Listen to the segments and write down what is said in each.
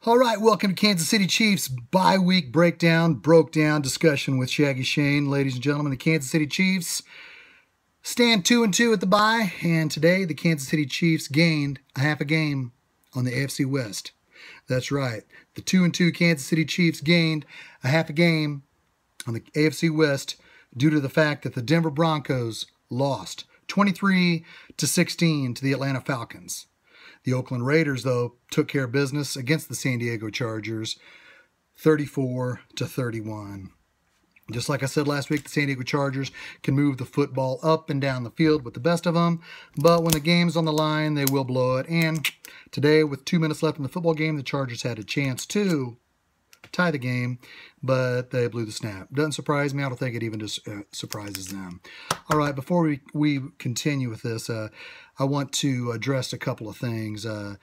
All right, welcome to Kansas City Chiefs bye-week broke down discussion with Shaggyshane. Ladies and gentlemen, the Kansas City Chiefs stand 2-2 at the bye, and today the Kansas City Chiefs gained a half a game on the AFC West. That's right, the 2-2 Kansas City Chiefs gained a half a game on the AFC West due to the fact that the Denver Broncos lost 23-16 to the Atlanta Falcons. The Oakland Raiders, though, took care of business against the San Diego Chargers, 34-31. Just like I said last week, the San Diego Chargers can move the football up and down the field with the best of them, but when the game's on the line, they will blow it. And today, with 2 minutes left in the football game, the Chargers had a chance to tie the game, but they blew the snap. Doesn't surprise me. I don't think it even just surprises them. All right, before we continue with this, I want to address a couple of things. I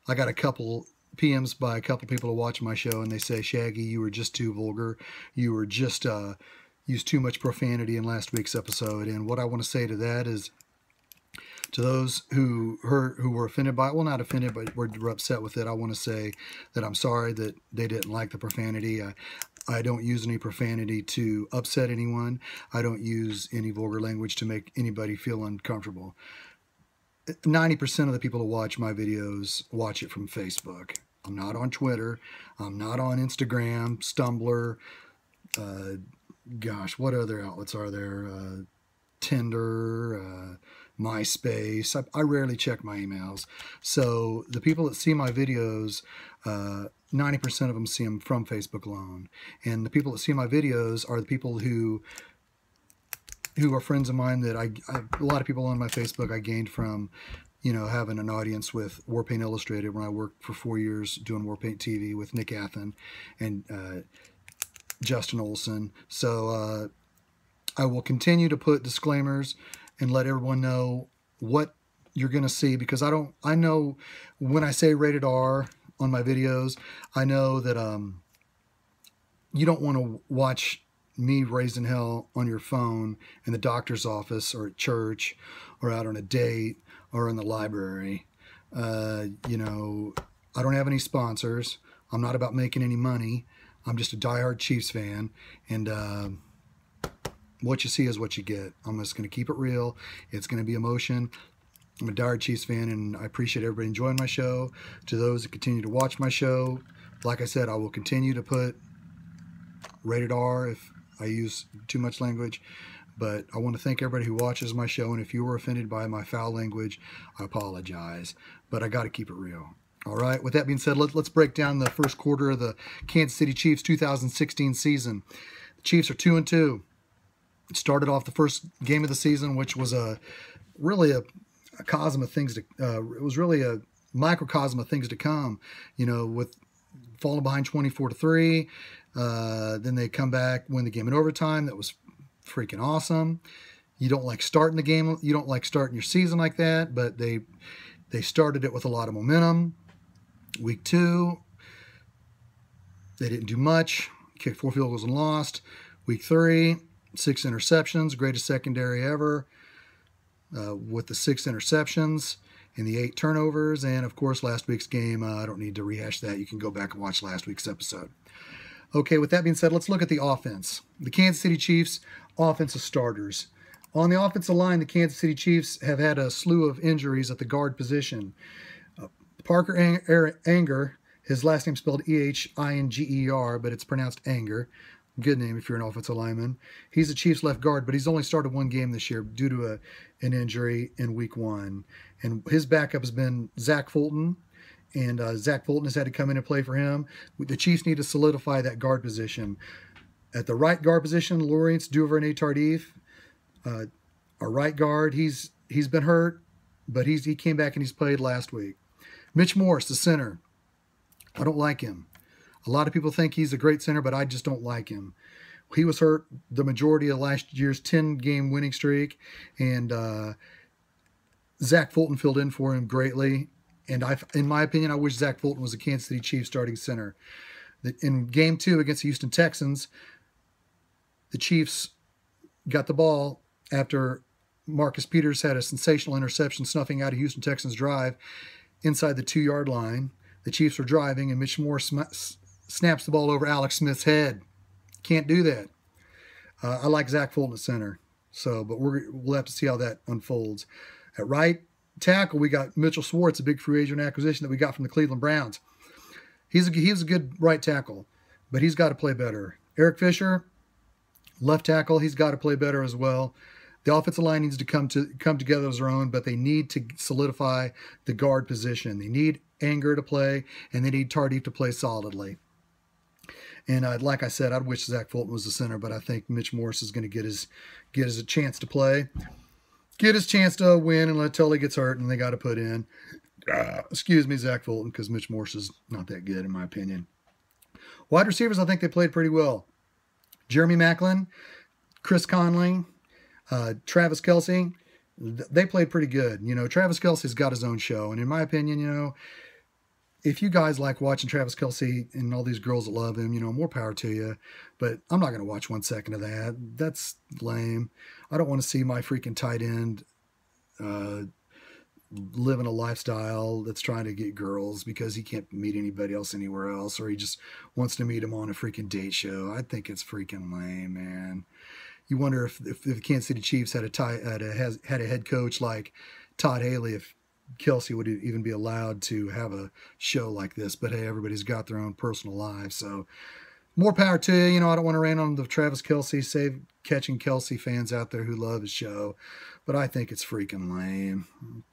got a couple PMs by a couple people to watch my show, and they say, Shaggy, you were just too vulgar. You were just used too much profanity in last week's episode. And what I want to say to that is, to those who were offended by it, well, not offended, but were upset with it, I want to say that I'm sorry that they didn't like the profanity. I don't use any profanity to upset anyone. I don't use any vulgar language to make anybody feel uncomfortable. 90% of the people who watch my videos watch it from Facebook. I'm not on Twitter. I'm not on Instagram, Stumbler. Gosh, what other outlets are there? Tinder, MySpace. I rarely check my emails. So the people that see my videos, 90% of them see them from Facebook alone. And the people that see my videos are the people who are friends of mine that a lot of people on my Facebook I gained from, having an audience with Warpaint Illustrated when I worked for 4 years doing Warpaint TV with Nick Athen and Justin Olson. So I will continue to put disclaimers and let everyone know what you're going to see, because I know when I say rated R on my videos, I know that you don't want to watch me raising hell on your phone in the doctor's office or at church or out on a date or in the library. I don't have any sponsors. I'm not about making any money. I'm just a diehard Chiefs fan, and what you see is what you get. I'm just going to keep it real. It's going to be emotion. I'm a diehard Chiefs fan, and I appreciate everybody enjoying my show. To those that continue to watch my show, like I said, I will continue to put rated R if I use too much language. But I want to thank everybody who watches my show, and if you were offended by my foul language, I apologize. But I got to keep it real. All right, with that being said, let's break down the first quarter of the Kansas City Chiefs 2016 season. The Chiefs are 2-2. It started off the first game of the season, which was really a cosm of things to. It was really a microcosm of things to come. With falling behind 24-3, then they come back, win the game in overtime. That was freaking awesome. You don't like starting the game. You don't like starting your season like that, but they started it with a lot of momentum. Week 2, they didn't do much. Kicked 4 field goals and lost. Week 3, 6 interceptions, greatest secondary ever, with the 6 interceptions and the 8 turnovers. And, of course, last week's game, I don't need to rehash that. You can go back and watch last week's episode. Okay, with that being said, let's look at the offense. The Kansas City Chiefs offensive starters. On the offensive line, the Kansas City Chiefs have had a slew of injuries at the guard position. Parker Anger, his last name spelled E-H-I-N-G-E-R, but it's pronounced Anger. Good name if you're an offensive lineman. He's a Chiefs left guard, but he's only started 1 game this year due to an injury in week 1. And his backup has been Zach Fulton, and Zach Fulton has had to come in and play for him. The Chiefs need to solidify that guard position. At the right guard position, Lawrence Duvernay-Tardif, our right guard, he's been hurt, but he came back and he's played last week. Mitch Morse, the center. I don't like him. A lot of people think he's a great center, but I just don't like him. He was hurt the majority of last year's 10-game winning streak, and Zach Fulton filled in for him greatly. And in my opinion, I wish Zach Fulton was a Kansas City Chiefs starting center. In Game 2 against the Houston Texans, the Chiefs got the ball after Marcus Peters had a sensational interception snuffing out a Houston Texans drive inside the 2-yard line. The Chiefs were driving, and Mitch Morse snaps the ball over Alex Smith's head. Can't do that. I like Zach Fulton at center. So, but we'll have to see how that unfolds. At right tackle, we got Mitchell Schwartz, a big free agent acquisition that we got from the Cleveland Browns. He's a good right tackle, but he's got to play better. Eric Fisher, left tackle, he's got to play better as well. The offensive line needs to come together as their own, but they need to solidify the guard position. They need Anger to play, and they need Tardif to play solidly. And like I said, I'd wish Zach Fulton was the center, but I think Mitch Morse is going to get his chance to play, get his chance to win, until he gets hurt, and they got to put in, excuse me, Zach Fulton, because Mitch Morse is not that good in my opinion. Wide receivers, I think they played pretty well. Jeremy Maclin, Chris Conley, Travis Kelce, they played pretty good. Travis Kelce's got his own show, and in my opinion, if you guys like watching Travis Kelce and all these girls that love him, more power to you. But I'm not going to watch 1 second of that. That's lame. I don't want to see my freaking tight end living a lifestyle that's trying to get girls because he can't meet anybody else anywhere else, or he just wants to meet them on a freaking date show. I think it's freaking lame, man. You wonder if the Kansas City Chiefs had a head coach like Todd Haley, if Kelce would even be allowed to have a show like this. But hey, everybody's got their own personal lives, so more power to you. I don't want to rain on the Travis Kelce, save catching Kelce fans out there who love his show, but I think it's freaking lame.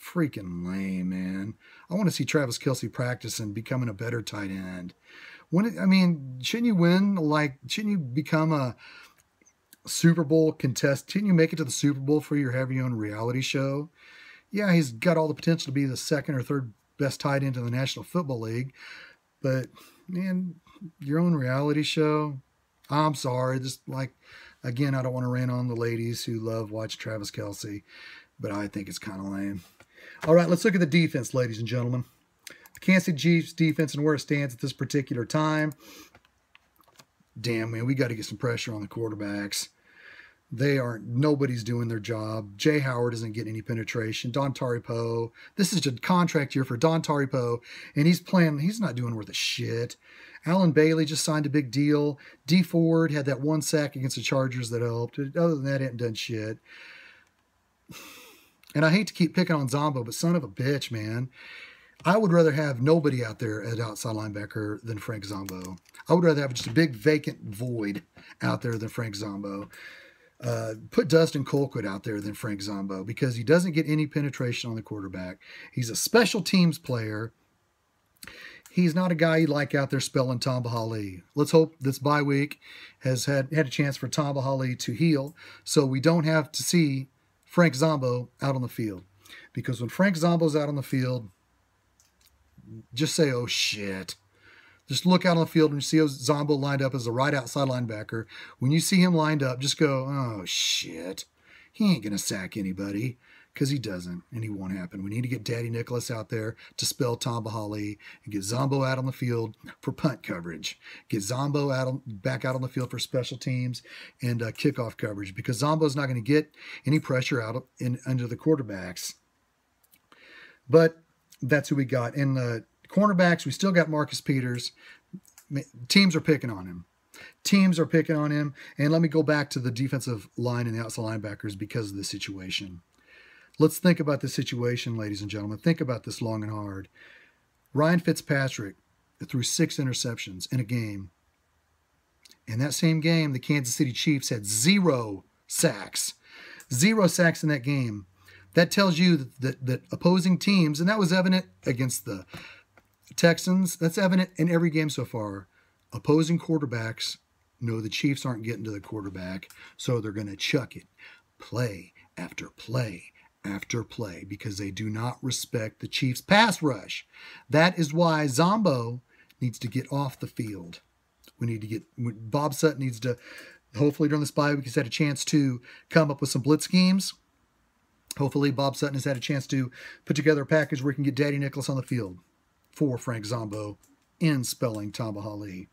Freaking lame, man. I want to see Travis Kelce practice and becoming a better tight end. Shouldn't you win? Shouldn't you become a Super Bowl contest? Shouldn't you make it to the Super Bowl for your have your own reality show? Yeah, he's got all the potential to be the second or third best tight end in the National Football League. But, man, your own reality show, I'm sorry. Again, I don't want to rain on the ladies who love watching Travis Kelce, but I think it's kind of lame. All right, let's look at the defense, ladies and gentlemen. The Kansas City Chiefs defense and where it stands at this particular time. Damn, man, we got to get some pressure on the quarterbacks. Nobody's doing their job. Jay Howard isn't getting any penetration. Dontari Poe, this is a contract year for Dontari Poe, and he's not doing worth a shit. Alan Bailey just signed a big deal. D Ford had that 1 sack against the Chargers that helped. Other than that, he hadn't done shit. And I hate to keep picking on Zombo, but son of a bitch, man. I would rather have nobody out there at outside linebacker than Frank Zombo. I would rather have just a big vacant void out there than Frank Zombo. Put Dustin Colquitt out there than Frank Zombo because he doesn't get any penetration on the quarterback. He's a special teams player. He's not a guy you like out there spelling Tamba Hali. Let's hope this bye week has had a chance for Tamba Hali to heal so we don't have to see Frank Zombo out on the field. Because when Frank Zombo's out on the field, just say, oh shit. Just look out on the field and see Zombo lined up as a right outside linebacker. When you see him lined up, just go, oh, shit. He ain't going to sack anybody because he doesn't, and he won't happen. We need to get Daddy Nicholas out there to spell Tamba Hali and get Zombo out on the field for punt coverage. Get Zombo back out on the field for special teams and kickoff coverage because Zombo's not going to get any pressure out under the quarterbacks. But that's who we got. And the cornerbacks, we still got Marcus Peters. Teams are picking on him. And let me go back to the defensive line and the outside linebackers because of the situation. Let's think about this situation, ladies and gentlemen. Think about this long and hard. Ryan Fitzpatrick threw 6 interceptions in a game. In that same game, the Kansas City Chiefs had 0 sacks. 0 sacks in that game. That tells you that opposing teams, and that was evident against the Texans, that's evident in every game so far. Opposing quarterbacks know the Chiefs aren't getting to the quarterback, so they're going to chuck it play after play after play because they do not respect the Chiefs' pass rush. That is why Zombo needs to get off the field. Bob Sutton needs to, hopefully during this bye week, he's had a chance to come up with some blitz schemes. Hopefully Bob Sutton has had a chance to put together a package where he can get Daddy Nicholas on the field for Frank Zombo in spelling Tamba Hali.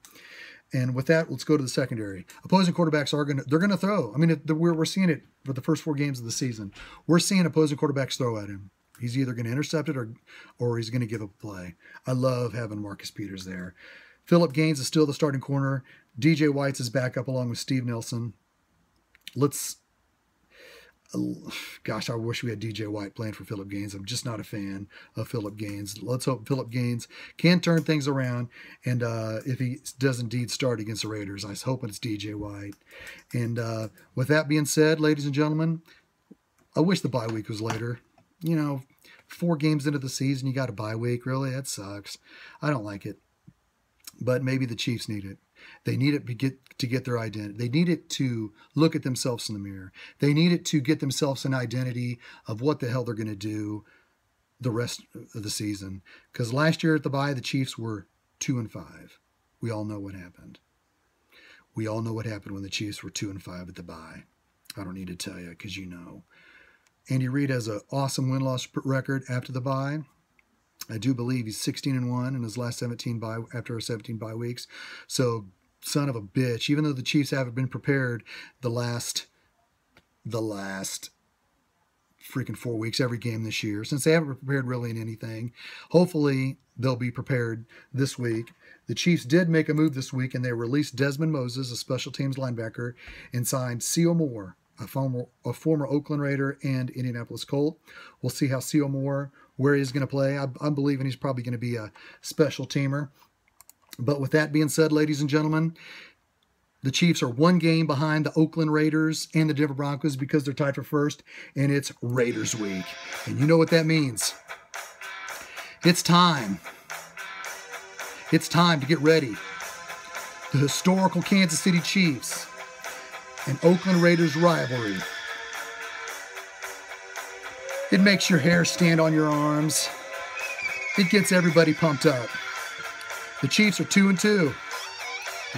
And with that, let's go to the secondary. Opposing quarterbacks they're going to throw. I mean, we're seeing it for the first 4 games of the season. We're seeing opposing quarterbacks throw at him. He's either going to intercept it or he's going to give up a play. I love having Marcus Peters there. Phillip Gaines is still the starting corner. DJ White's his backup along with Steve Nelson. Gosh, I wish we had DJ White playing for Phillip Gaines. I'm just not a fan of Phillip Gaines. Let's hope Phillip Gaines can turn things around. And if he does indeed start against the Raiders, I was hoping it's DJ White. And with that being said, ladies and gentlemen, I wish the bye week was later. 4 games into the season, you got a bye week. Really? That sucks. I don't like it. But maybe the Chiefs need it. They need it to get their identity. They need it to look at themselves in the mirror. They need it to get themselves an identity of what the hell they're going to do the rest of the season. Because last year at the bye, the Chiefs were 2-5. We all know what happened. We all know what happened when the Chiefs were 2-5 at the bye. I don't need to tell you because you know. Andy Reid has an awesome win-loss record after the bye. I do believe he's 16-1 in his last 17 after 17 bye weeks. So, son of a bitch. Even though the Chiefs haven't been prepared the last freaking 4 weeks, every game this year, since they haven't prepared really in anything. Hopefully, they'll be prepared this week. The Chiefs did make a move this week, and they released Desmond Moses, a special teams linebacker, and signed Seal Moore, a former Oakland Raider and Indianapolis Colt. We'll see how Seal Moore, where he's going to play. I'm believing he's probably going to be a special teamer. But with that being said, ladies and gentlemen, the Chiefs are 1 game behind the Oakland Raiders and the Denver Broncos because they're tied for first, and it's Raiders week. And you know what that means. It's time. It's time to get ready. The historical Kansas City Chiefs and Oakland Raiders rivalry. It makes your hair stand on your arms. It gets everybody pumped up. The Chiefs are 2-2,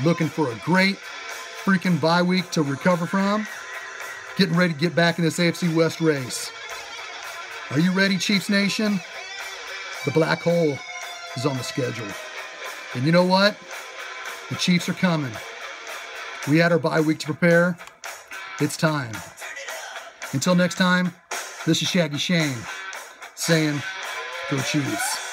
looking for a great freaking bye week to recover from, getting ready to get back in this AFC West race. Are you ready, Chiefs Nation? The black hole is on the schedule. And you know what? The Chiefs are coming. We had our bye week to prepare. It's time. Until next time, this is Shaggyshane saying, go Chiefs.